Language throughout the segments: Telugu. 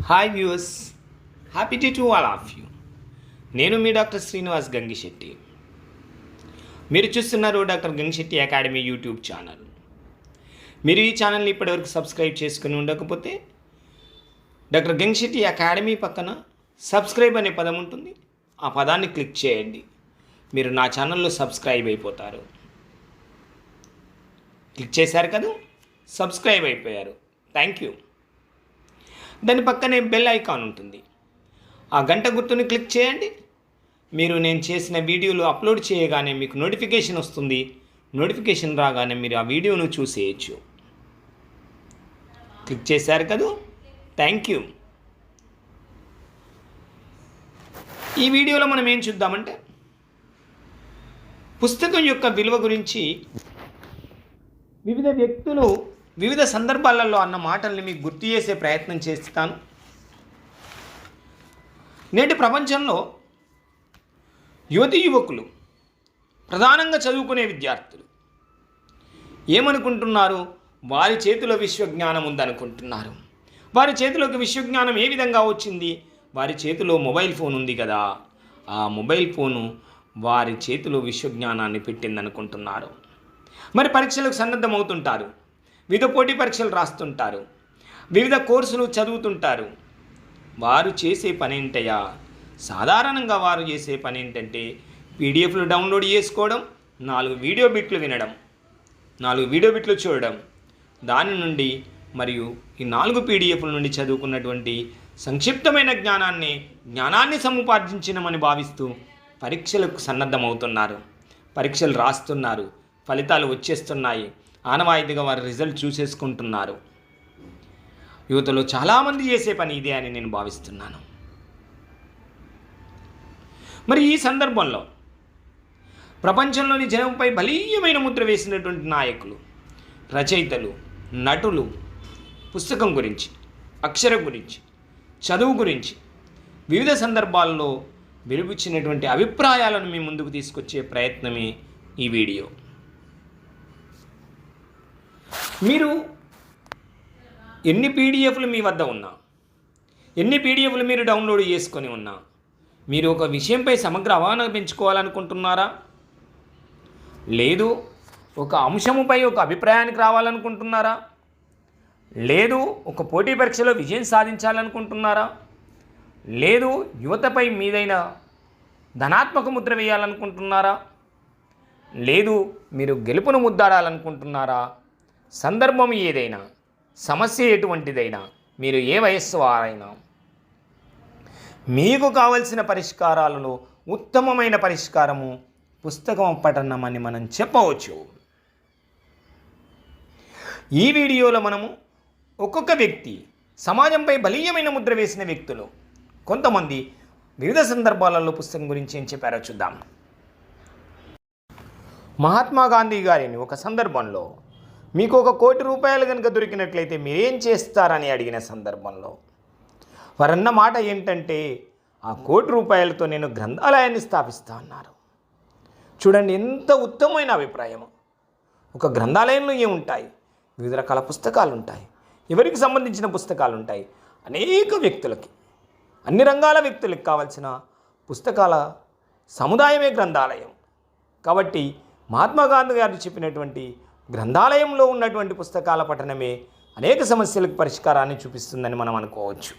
Hi viewers, happy day to all of you. నేను మీ డాక్టర్ శ్రీనివాస్ గంగిశెట్టి. మీరు చూస్తున్నారు doctor Gangishetti academy YouTube channel. మీరు ఈ ఛానల్ని ఇప్పటివరకు సబ్స్క్రైబ్ చేసుకుని ఉండకపోతే డాక్టర్ గంగిశెట్టి అకాడమీ పక్కన సబ్స్క్రైబ్ అనే పదం ఉంటుంది. ఆ పదాన్ని క్లిక్ చేయండి. మీరు నా ఛానల్లో సబ్స్క్రైబ్ అయిపోతారు. క్లిక్ చేశారు కదా, సబ్స్క్రైబ్ అయిపోయారు. Thank you. దాని పక్కనే బెల్ ఐకాన్ ఉంటుంది. ఆ గంట గుర్తుని క్లిక్ చేయండి. మీరు నేను చేసిన వీడియోలు అప్లోడ్ చేయగానే మీకు నోటిఫికేషన్ వస్తుంది. నోటిఫికేషన్ రాగానే మీరు ఆ వీడియోను చూసేయచ్చు. క్లిక్ చేశారు కదా, థ్యాంక్ యూ. ఈ వీడియోలో మనం ఏం చూద్దామంటే పుస్తకం యొక్క విలువ గురించి వివిధ వ్యక్తులు వివిధ సందర్భాలలో అన్న మాటల్ని మీకు గుర్తు చేసే ప్రయత్నం చేస్తాను. నేటి ప్రపంచంలో యువతి యువకులు, ప్రధానంగా చదువుకునే విద్యార్థులు ఏమనుకుంటున్నారు? వారి చేతిలో విశ్వజ్ఞానం ఉందనుకుంటున్నారు. వారి చేతిలోకి విశ్వజ్ఞానం ఏ విధంగా వచ్చింది? వారి చేతిలో మొబైల్ ఫోన్ ఉంది కదా, ఆ మొబైల్ ఫోను వారి చేతిలో విశ్వజ్ఞానాన్ని పెట్టిందనుకుంటున్నారు. మరి పరీక్షలకు సన్నద్ధమవుతుంటారు, వివిధ పోటీ పరీక్షలు రాస్తుంటారు, వివిధ కోర్సులు చదువుతుంటారు. వారు చేసే పని ఏంటయ్యా? సాధారణంగా వారు చేసే పని ఏంటంటే పీడిఎఫ్లు డౌన్లోడ్ చేసుకోవడం, 4 వీడియో బిట్లు వినడం, 4 వీడియో బిట్లు చూడడం, దాని నుండి మరియు ఈ 4 పీడిఎఫ్ల నుండి చదువుకున్నటువంటి సంక్షిప్తమైన జ్ఞానాన్ని సముపార్జించినమని భావిస్తూ పరీక్షలకు సన్నద్ధమవుతున్నారు. పరీక్షలు రాస్తున్నారు, ఫలితాలు వచ్చేస్తున్నాయి. ఆనవాయితీగా వారి రిజల్ట్ చూసేసుకుంటున్నారు. యువతలో చాలామంది చేసే పని ఇదే అని నేను భావిస్తున్నాను. మరి ఈ సందర్భంలో ప్రపంచంలోని జనంపై బలీయమైన ముద్ర వేసినటువంటి నాయకులు, రచయితలు, నటులు పుస్తకం గురించి, అక్షరం గురించి, చదువు గురించి వివిధ సందర్భాల్లో వెలువచ్చినటువంటి అభిప్రాయాలను మీ ముందుకు తీసుకొచ్చే ప్రయత్నమే ఈ వీడియో. మీరు ఎన్ని పీడిఎఫ్లు మీ వద్ద ఉన్నా, ఎన్ని పీడిఎఫ్లు మీరు డౌన్లోడ్ చేసుకొని ఉన్నా, మీరు ఒక విషయంపై సమగ్ర అవగాహన పెంచుకోవాలనుకుంటున్నారా? లేదు ఒక అంశముపై ఒక అభిప్రాయానికి రావాలనుకుంటున్నారా? లేదు ఒక పోటీ పరీక్షలో విజయం సాధించాలనుకుంటున్నారా? లేదు యువతపై మీదైన ధనాత్మక ముద్ర వేయాలనుకుంటున్నారా? లేదు మీరు గెలుపును ముద్దాడాలనుకుంటున్నారా? సందర్భం ఏదైనా, సమస్య ఎటువంటిదైనా, మీరు ఏ వయస్సు వారైనా, మీకు కావలసిన పరిష్కారాలలో ఉత్తమమైన పరిష్కారము పుస్తకం పఠనం అని మనం చెప్పవచ్చు. ఈ వీడియోలో మనము ఒక్కొక్క వ్యక్తి, సమాజంపై బలీయమైన ముద్ర వేసిన వ్యక్తులు, కొంతమంది వివిధ సందర్భాలలో పుస్తకం గురించి ఏం చెప్పారో చూద్దాం. మహాత్మా గాంధీ గారిని ఒక సందర్భంలో మీకు ₹1 కోటి కనుక దొరికినట్లయితే మీరేం చేస్తారని అడిగిన సందర్భంలో వారన్న మాట ఏంటంటే, ఆ ₹1 కోటితో నేను గ్రంథాలయాన్ని స్థాపిస్తా అన్నారు. చూడండి ఎంత ఉత్తమమైన అభిప్రాయం. ఒక గ్రంథాలయంలో ఏముంటాయి? వివిధ రకాల పుస్తకాలు ఉంటాయి, ఎవరికి సంబంధించిన పుస్తకాలు ఉంటాయి. అనేక వ్యక్తులకి, అన్ని రంగాల వ్యక్తులకు కావాల్సిన పుస్తకాల సముదాయమే గ్రంథాలయం. కాబట్టి మహాత్మా గాంధీ గారు చెప్పినటువంటి గ్రంథాలయంలో ఉన్నటువంటి పుస్తకాల పఠనమే అనేక సమస్యలకు పరిష్కారాన్ని చూపిస్తుందని మనం అనుకోవచ్చు.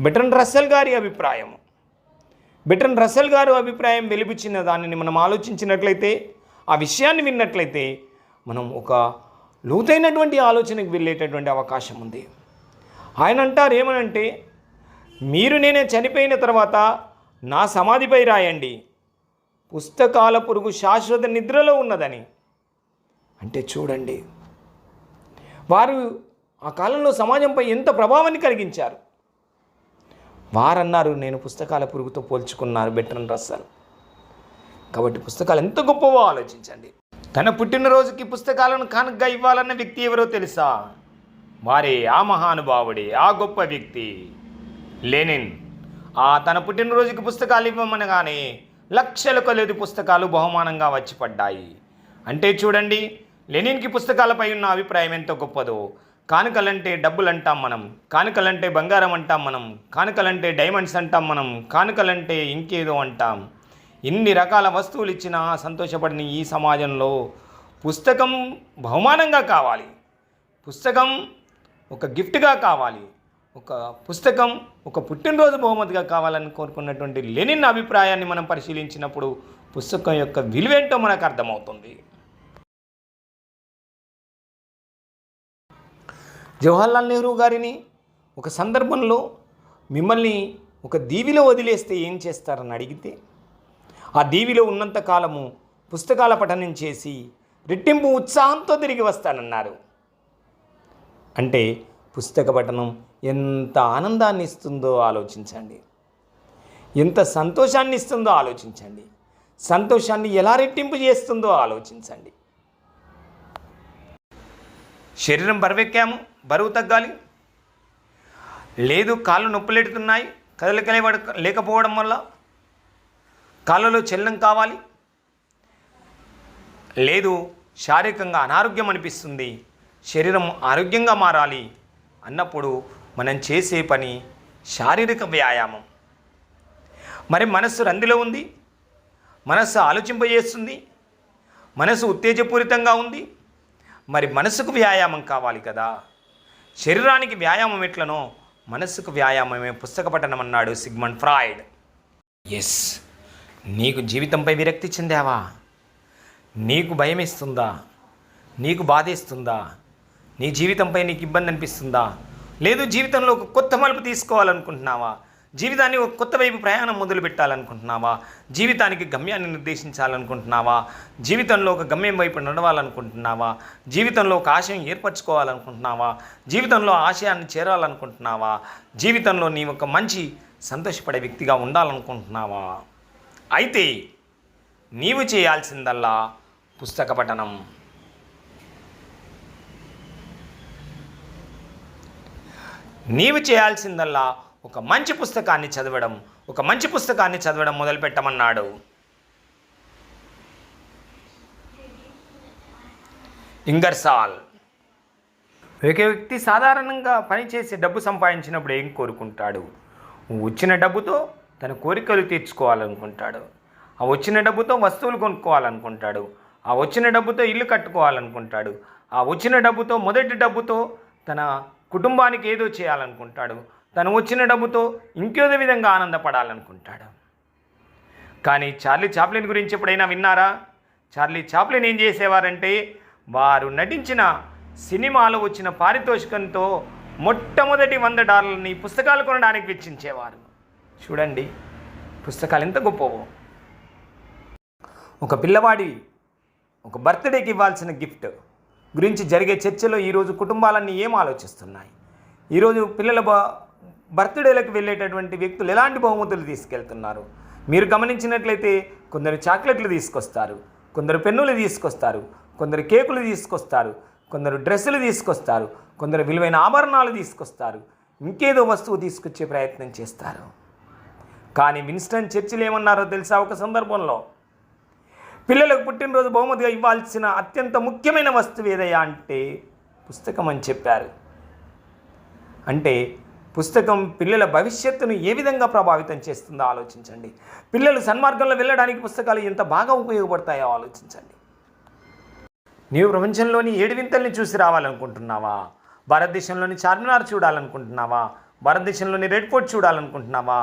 బెర్ట్రాండ్ రస్సెల్ గారి అభిప్రాయం. బెర్ట్రాండ్ రస్సెల్ గారు అభిప్రాయం వెలిబుచ్చిన దానిని మనం ఆలోచించినట్లయితే, ఆ విషయాన్ని విన్నట్లయితే మనం ఒక లోతైనటువంటి ఆలోచనకు వెళ్ళేటటువంటి అవకాశం ఉంది. ఆయన అంటారు ఏమనంటే, మీరు నేనే చనిపోయిన తర్వాత నా సమాధిపై రాయండి, పుస్తకాల పురుగు శాశ్వత నిద్రలో ఉన్నదని. అంటే చూడండి, వారు ఆ కాలంలో సమాజంపై ఎంత ప్రభావాన్ని కలిగించారు. వారన్నారు, నేను పుస్తకాల పురుగుతో పోల్చుకున్నారు బెర్ట్రాండ్ రస్సెల్. కాబట్టి పుస్తకాలు ఎంత గొప్పవో ఆలోచించండి. తన పుట్టినరోజుకి పుస్తకాలను కానుకగా ఇవ్వాలన్న వ్యక్తి ఎవరో తెలుసా? వారే, ఆ మహానుభావుడే, ఆ గొప్ప వ్యక్తి లెనిన్. తన పుట్టినరోజుకి పుస్తకాలు ఇవ్వమనగానే లక్షల కొలది పుస్తకాలు బహుమానంగా వచ్చి పడ్డాయి. అంటే చూడండి, లెనిన్కి పుస్తకాలపై ఉన్న అభిప్రాయం ఎంత గొప్పదో. కానుకలంటే డబ్బులు అంటాం మనం, కానుకలంటే బంగారం అంటాం మనం, కానుకలంటే డైమండ్స్ అంటాం మనం, కానుకలంటే ఇంకేదో అంటాం. ఎన్ని రకాల వస్తువులు ఇచ్చినా సంతోషపడిన ఈ సమాజంలో పుస్తకం బహుమానంగా కావాలి, పుస్తకం ఒక గిఫ్ట్గా కావాలి, ఒక పుస్తకం ఒక పుట్టినరోజు బహుమతిగా కావాలని కోరుకున్నటువంటి లెనిన్ అభిప్రాయాన్ని మనం పరిశీలించినప్పుడు పుస్తకం యొక్క విలువేంటో మనకు అర్థమవుతుంది. జవహర్లాల్ నెహ్రూ గారిని ఒక సందర్భంలో మిమ్మల్ని ఒక దీవిలో వదిలేస్తే ఏం చేస్తారని అడిగితే, ఆ దీవిలో ఉన్నంత కాలము పుస్తకాల పఠనం చేసి రెట్టింపు ఉత్సాహంతో తిరిగి వస్తానన్నారు. అంటే పుస్తక పఠనం ఎంత ఆనందాన్ని ఇస్తుందో ఆలోచించండి, ఎంత సంతోషాన్ని ఇస్తుందో ఆలోచించండి, సంతోషాన్ని ఎలా రెట్టింపు చేస్తుందో ఆలోచించండి. శరీరం బరువెక్కాము, బరువు తగ్గాలి, లేదు కాళ్ళు నొప్పులెడుతున్నాయి కదలికలే లేకపోవడం వల్ల కాళ్ళలో చలనం కావాలి, లేదు శారీరకంగా అనారోగ్యం అనిపిస్తుంది, శరీరం ఆరోగ్యంగా మారాలి అన్నప్పుడు మనం చేసే పని శారీరక వ్యాయామం. మరి మనస్సు రందిలో ఉంది, మనస్సు ఆలోచింపజేస్తుంది, మనసు ఉత్తేజపూరితంగా ఉంది, మరి మనసుకు వ్యాయామం కావాలి కదా. శరీరానికి వ్యాయామం ఎట్లనో మనస్సుకు వ్యాయామమే పుస్తక పఠనం అన్నాడు సిగ్మండ్ ఫ్రాయిడ్. ఎస్, నీకు జీవితంపై విరక్తి చెందావా? నీకు భయమేస్తుందా? నీకు బాధేస్తుందా? నీ జీవితంపై నీకు ఇబ్బంది అనిపిస్తుందా? లేదు జీవితంలో ఒక కొత్త మలుపు తీసుకోవాలనుకుంటున్నావా? జీవితాన్ని ఒక కొత్త వైపు ప్రయాణం మొదలు పెట్టాలనుకుంటున్నావా? జీవితానికి గమ్యాన్ని నిర్దేశించాలనుకుంటున్నావా? జీవితంలో ఒక గమ్యం వైపు నడవాలనుకుంటున్నావా? జీవితంలో ఒక ఆశయం ఏర్పరచుకోవాలనుకుంటున్నావా? జీవితంలో ఆశయాన్ని చేరాలనుకుంటున్నావా? జీవితంలో నీ ఒక మంచి సంతోషపడే వ్యక్తిగా ఉండాలనుకుంటున్నావా? అయితే నీవు చేయాల్సిందల్లా పుస్తక పఠనం. నీవు చేయాల్సిందల్లా ఒక మంచి పుస్తకాన్ని చదవడం మొదలుపెట్టమన్నాడు. ఇంగర్సాల్. ఒక వ్యక్తి సాధారణంగా పనిచేసి డబ్బు సంపాదించినప్పుడు ఏం కోరుకుంటాడు? వచ్చిన డబ్బుతో తన కోరికలు తీర్చుకోవాలనుకుంటాడు, ఆ వచ్చిన డబ్బుతో వస్తువులు కొనుక్కోవాలనుకుంటాడు, ఆ వచ్చిన డబ్బుతో ఇల్లు కట్టుకోవాలనుకుంటాడు, ఆ వచ్చిన డబ్బుతో మొదటి డబ్బుతో తన కుటుంబానికి ఏదో చేయాలనుకుంటాడు, తను వచ్చిన డబ్బుతో ఇంకేదో విధంగా ఆనందపడాలనుకుంటాడు. కానీ చార్లీ చాప్లిన్ గురించి ఎప్పుడైనా విన్నారా? చార్లీ చాప్లిన్ ఏం చేసేవారంటే, వారు నటించిన సినిమాలో వచ్చిన పారితోషికంతో మొట్టమొదటి $100 పుస్తకాలు కొనడానికి వెచ్చించేవారు. చూడండి పుస్తకాలు ఎంత గొప్పవో. ఒక పిల్లవాడి ఒక బర్త్డేకి ఇవ్వాల్సిన గిఫ్ట్ గురించి జరిగే చర్చలో ఈరోజు కుటుంబాలన్నీ ఏం ఆలోచిస్తున్నాయి? ఈరోజు పిల్లల బర్త్డేలకు వెళ్ళేటటువంటి వ్యక్తులు ఎలాంటి బహుమతులు తీసుకెళ్తున్నారు? మీరు గమనించినట్లయితే కొందరు చాక్లెట్లు తీసుకొస్తారు, కొందరు పెన్నులు తీసుకొస్తారు, కొందరు కేకులు తీసుకొస్తారు, కొందరు డ్రెస్సులు తీసుకొస్తారు, కొందరు విలువైన ఆభరణాలు తీసుకొస్తారు, ఇంకేదో వస్తువు తీసుకొచ్చే ప్రయత్నం చేస్తారు. కానీ విన్స్టన్ చర్చిల్ ఏమన్నారో తెలుసా? ఒక సందర్భంలో పిల్లలకు పుట్టినరోజు బహుమతిగా ఇవ్వాల్సిన అత్యంత ముఖ్యమైన వస్తువు ఏదయ్యా అంటే పుస్తకం అని చెప్పారు. అంటే పుస్తకం పిల్లల భవిష్యత్తును ఏ విధంగా ప్రభావితం చేస్తుందో ఆలోచించండి. పిల్లలు సన్మార్గంలో వెళ్ళడానికి పుస్తకాలు ఎంత బాగా ఉపయోగపడతాయో ఆలోచించండి. నీవు ప్రపంచంలోని 7 వింతల్ని చూసి రావాలనుకుంటున్నావా? భారతదేశంలోని చార్మినార్ చూడాలనుకుంటున్నావా? భారతదేశంలోని రెడ్ ఫోర్ట్ చూడాలనుకుంటున్నావా?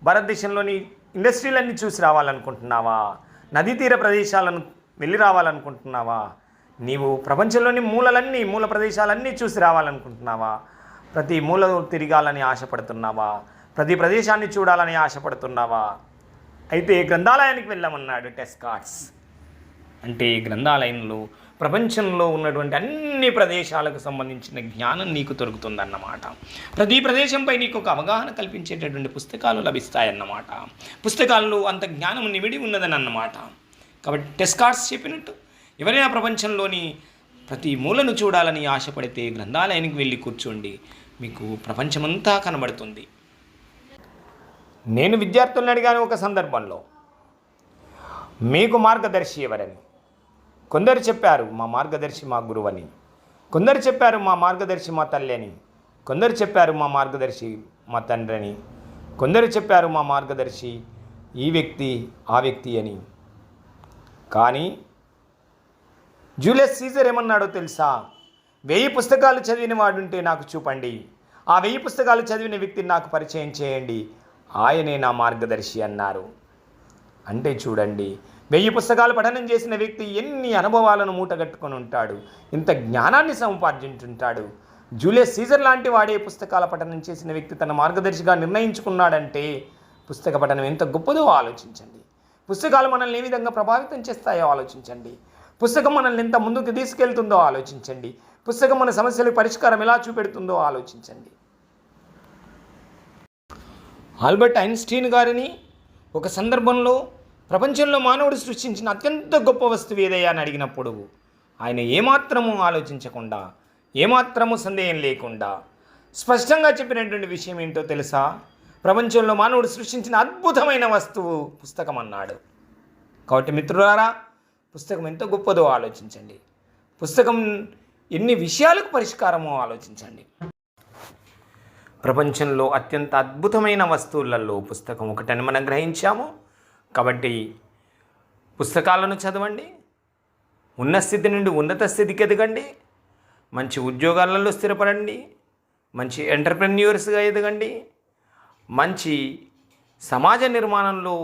భారతదేశంలోని ఇండస్ట్రీలన్నీ చూసి రావాలనుకుంటున్నావా? నదీ తీర ప్రదేశాలను వెళ్ళి రావాలనుకుంటున్నావా? నీవు ప్రపంచంలోని మూల ప్రదేశాలన్నీ చూసి రావాలనుకుంటున్నావా? ప్రతి మూల తిరగాలని ఆశపడుతున్నావా? ప్రతి ప్రదేశాన్ని చూడాలని ఆశపడుతున్నావా? అయితే గ్రంథాలయానికి వెళ్ళమన్నాడు టెస్కార్ట్స్. అంటే గ్రంథాలయంలో ప్రపంచంలో ఉన్నటువంటి అన్ని ప్రదేశాలకు సంబంధించిన జ్ఞానం నీకు దొరుకుతుందన్నమాట. ప్రతి ప్రదేశంపై నీకు ఒక అవగాహన కల్పించేటటువంటి పుస్తకాలు లభిస్తాయన్నమాట. పుస్తకాల్లో అంత జ్ఞానం నిమిడి ఉన్నదని అన్నమాట. కాబట్టి టెస్కార్ట్స్ చెప్పినట్టు ఎవరైనా ప్రపంచంలోని ప్రతి మూలను చూడాలని ఆశపడితే గ్రంథాలయానికి వెళ్ళి కూర్చోండి, మీకు ప్రపంచమంతా కనబడుతుంది. నేను విద్యార్థులను అడిగాను ఒక సందర్భంలో, మీకు మార్గదర్శి ఎవరని. కొందరు చెప్పారు మా మార్గదర్శి మా గురువని. కొందరు చెప్పారు మా మార్గదర్శి మా తల్లి అని, కొందరు చెప్పారు మా మార్గదర్శి మా తండ్రి అని, కొందరు చెప్పారు మా మార్గదర్శి ఈ వ్యక్తి ఆ వ్యక్తి అని. కానీ జూలియస్ సీజర్ ఏమన్నాడో తెలుసా? 1000 పుస్తకాలు చదివిన వాడుంటే నాకు చూపండి, ఆ 1000 పుస్తకాలు చదివిన వ్యక్తిని నాకు పరిచయం చేయండి, ఆయనే నా మార్గదర్శి అన్నారు. అంటే చూడండి, 1000 పుస్తకాలు పఠనం చేసిన వ్యక్తి ఎన్ని అనుభవాలను మూటగట్టుకొని ఉంటాడు, ఇంత జ్ఞానాన్ని సంపాదించుంటాడు. జూలియస్ సీజర్ లాంటి వాడే పుస్తకాల పఠనం చేసిన వ్యక్తి తన మార్గదర్శిగా నిర్ణయించుకున్నాడంటే పుస్తక పఠనం ఎంత గొప్పదో ఆలోచించండి. పుస్తకాలు మనల్ని ఏ విధంగా ప్రభావితం చేస్తాయో ఆలోచించండి. పుస్తకం మనల్ని ఎంత ముందుకు తీసుకెళ్తుందో ఆలోచించండి. పుస్తకం మన సమస్యలకు పరిష్కారం ఎలా చూపెడుతుందో ఆలోచించండి. ఆల్బర్ట్ ఐన్స్టీన్ గారిని ఒక సందర్భంలో ప్రపంచంలో మానవుడు సృష్టించిన అత్యంత గొప్ప వస్తువు ఏదయ్యా అని అడిగినప్పుడు ఆయన ఏమాత్రము ఆలోచించకుండా, ఏమాత్రము సందేహం లేకుండా స్పష్టంగా చెప్పినటువంటి విషయం ఏంటో తెలుసా? ప్రపంచంలో మానవుడు సృష్టించిన అద్భుతమైన వస్తువు పుస్తకం అన్నాడు. కాబట్టి మిత్రులారా, పుస్తకం ఎంత గొప్పదో ఆలోచించండి. పుస్తకం ఎన్ని విషయాలకు పరిష్కారమో ఆలోచించండి. ప్రపంచంలో అత్యంత అద్భుతమైన వస్తువులలో పుస్తకం ఒకటని మనం గ్రహించాము. కాబట్టి పుస్తకాలను చదవండి, ఉన్న స్థితి నుండి ఉన్నత స్థితికి ఎదగండి, మంచి ఉద్యోగాలలో స్థిరపడండి, మంచి ఎంటర్ప్రెన్యూర్స్గా ఎదగండి, మంచి సమాజ నిర్మాణంలో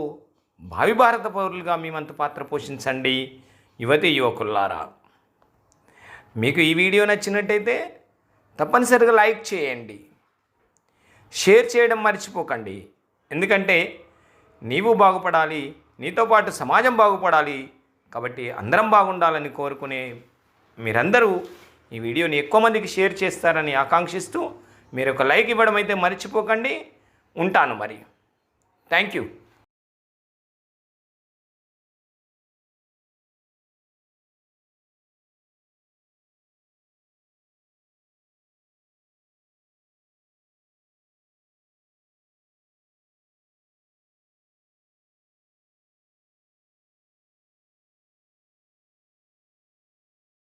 భావి భారత పౌరులుగా మీ వంతు పాత్ర పోషించండి. యువతి యువకులారా, మీకు ఈ వీడియో నచ్చినట్టయితే తప్పనిసరిగా లైక్ చేయండి, షేర్ చేయడం మర్చిపోకండి. ఎందుకంటే నీవు బాగుపడాలి, నీతో పాటు సమాజం బాగుపడాలి. కాబట్టి అందరం బాగుండాలని కోరుకునే మీరందరూ ఈ వీడియోని ఎక్కువ మందికి షేర్ చేస్తారని ఆకాంక్షిస్తూ మీరు ఒక లైక్ ఇవ్వడం అయితే మర్చిపోకండి. ఉంటాను మరి. Thank you.